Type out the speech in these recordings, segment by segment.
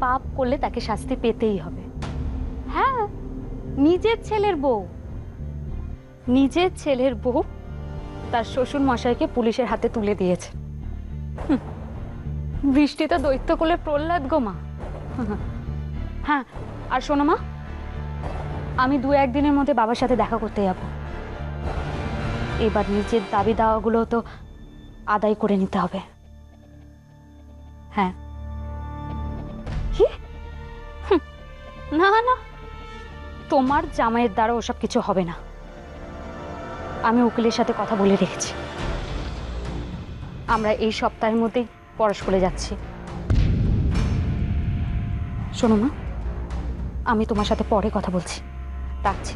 পাপ করলে তাকে শাস্তি পেতেই হবে। হ্যাঁ, নিজের ছেলের বউ, নিজের ছেলের বউ তার শ্বশুর মশাইকে পুলিশের হাতে তুলে দিয়েছে। বৃষ্টি তো দৈত্য কোলে প্রহ্লাদ গো মা। হ্যাঁ, আর শোনো মা, আমি 2-1 দিনের মধ্যে বাবার সাথে দেখা করতে যাব। এবার নিজের দাবি দাওয়াগুলো তো আদায় করে নিতে হবে। হ্যাঁ। কি? না না, তোমার জামাইয়ের দ্বারা ওসব কিছু হবে না। আমি উকিলের সাথে কথা বলে রেখেছি, আমরা এই সপ্তাহের মধ্যেই পরস্পরে যাচ্ছি। শোনো মা, আমি তোমার সাথে পরে কথা বলছি, রাখছি।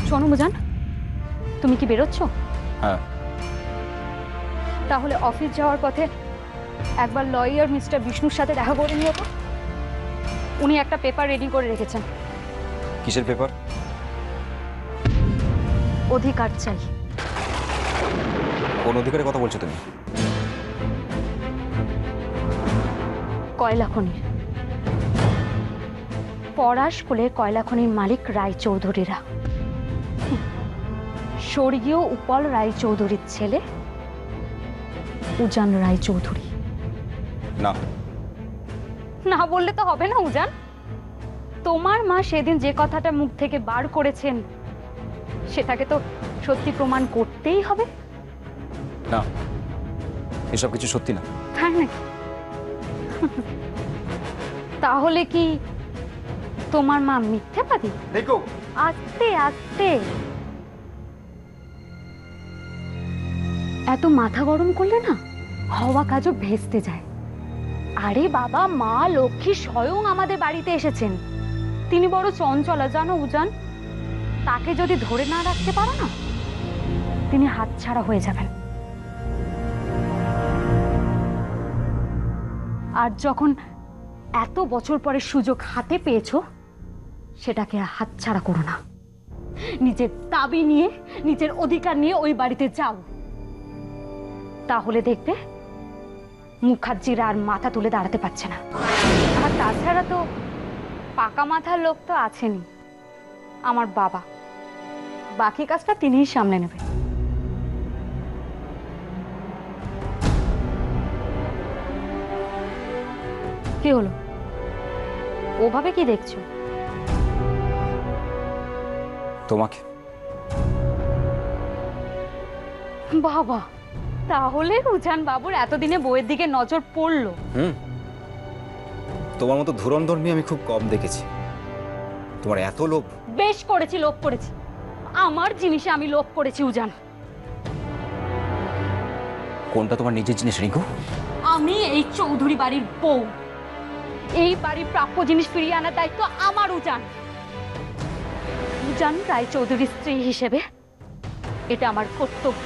শোনো মুজান, তুমি কি বেরোচ্ছ? হ্যাঁ। তাহলে অফিস যাওয়ার পথে একবার লয়ার মিস্টার বিষ্ণুর সাথে দেখা করে নিও তো। উনি একটা পেপার রেডি করে রেখেছেন। কিসের পেপার? অধিকার চাই। কোন অধিকারের কথা বলছো তুমি? কয়লা খনির। পরাশকুলে কয়লা খনির মালিক রায়চৌধুরীরা, স্বর্গীয় উপল রায়চৌধুরীর ছেলে উজান রায়চৌধুরী। না না বললে তো হবে না উজান। তোমার মা সেদিন যে কথাটা মুখ থেকে বার করেছেন সেটাকে তো সত্যি প্রমাণ করতেই হবে। না, এসব কিছু সত্যি না। তাই নাকি? তাহলে কি তোমার মা মিথ্যাবাদী? দেখো, আস্তে আস্তে, এত মাথা গরম করলে না হওয়া কাজও ভেস্তে যায়। আরে বাবা, মা লক্ষ্মী স্বয়ং আমাদের বাড়িতে এসেছেন। তিনি বড় চঞ্চলা জানো উজান। তাকে যদি ধরে না রাখতে পারো না, তিনি হাতছাড়া হয়ে যাবেন। আর যখন এত বছর পরে সুযোগ হাতে পেয়েছো, সেটাকে হাতছাড়া করো না। নিজের দাবি নিয়ে, নিজের অধিকার নিয়ে ওই বাড়িতে যাও। তাহলে দেখবে মুখার্জিরা আর মাথা তুলে দাঁড়াতে পারছে না। আর তাছাড়া তো পাকা মাথার লোক তো আছেনই, আমার বাবা। বাকি কাজটা তিনিই সামলে নেবে। কি হলো, ওভাবে কি দেখছো? তোমাকে। বাবা, তাহলে উজান বাবুর এতদিনে বইয়ের দিকে নজর পড়লো। তোমার মতো ধুরন্ধর মেয়ে আমি খুব কম দেখেছি। তোমার এত লোভ। বেশ করেছি, লোভ করেছি। আমার জিনিসে আমি লোভ করেছি উজান। কোনটা তোমার নিজের জিনিস রিঙ্কু? আমি এই চৌধুরী বাড়ির বউ। এই বাড়ির প্রাপ্য জিনিস ফিরিয়ে আনার দায়িত্ব আমার উজান। উজান রায়চৌধুরীর স্ত্রী হিসেবে এটা আমার কর্তব্য।